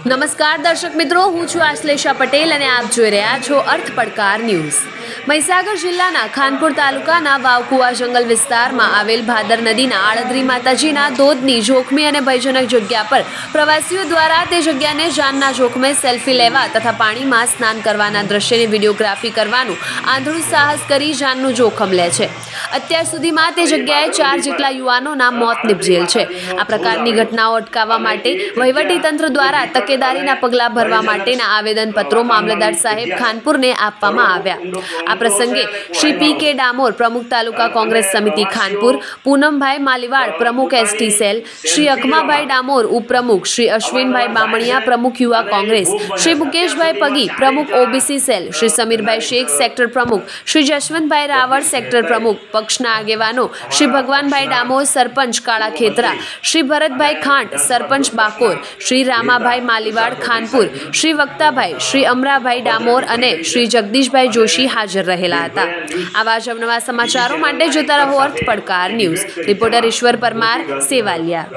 નમસ્કાર દર્શક મિત્રો, હું છું આશ્લેષા પટેલ અને આપ જોઈ રહ્યા છો અર્થ પડકાર ન્યૂઝ। મહીસાગર જિલ્લાના ખાનપુર તાલુકાના વાવકુવા જંગલ વિસ્તારમાં આવેલ ભાદર નદીના આળદ્રી માતાજીના ધોધની જોખમી અને ભયજનક જગ્યા પર પ્રવાસીઓ દ્વારા તે જગ્યાને જાનના જોખમે સેલ્ફી લેવા તથા પાણીમાં સ્નાન કરવાના દ્રશ્યની વિડીયોગ્રાફી કરવાનું આંધળું સાહસ કરી જાનનું જોખમ લે છે। અત્યાર સુધીમાં તે જગ્યાએ 4 જેટલા યુવાનોના મોત નિપજેલ છે। આ પ્રકારની ઘટનાઓ અટકાવવા માટે વહીવટીતંત્ર દ્વારા તકેદારીના પગલાં ભરવા માટેના આવેદનપત્રો મામલતદાર સાહેબ ખાનપુરને આપવામાં આવ્યા। આ પ્રસંગે શ્રી પી.કે. ડામોર, પ્રમુખ તાલુકા કોંગ્રેસ સમિતિ ખાનપુર, પૂનમભાઈ માલીવાડ, પ્રમુખ એસટી સેલ, શ્રી અકમાભાઈ ડામોર, ઉપપ્રમુખ, શ્રી અશ્વિનભાઈ બામણિયા, પ્રમુખ યુવા કોંગ્રેસ, શ્રી મુકેશભાઈ પગી, પ્રમુખ OBC cell, Shri Samirbhai Shaikh, sector પ્રમુખ, શ્રી જશવંતભાઈ રાવળ, સેક્ટર પ્રમુખ, પક્ષના આગેવાનો શ્રી ભગવાનભાઈ ડામોર, સરપંચ કાળા ખેતરા, શ્રી ભરતભાઈ ખાંટ, સરપંચ બાકોર, શ્રી રામાભાઈ માલીવાડ ખાનપુર, શ્રી વક્તાભાઈ, શ્રી અમરાભાઈ ડામોર અને શ્રી જગદીશભાઈ જોશી હાજર રહેલા હતા। આવા જ અવનવા સમાચારો માટે જોતા રહો અર્થ પડકાર ન્યૂઝ। રિપોર્ટર ઈશ્વર પરમાર, સેવાલિયા।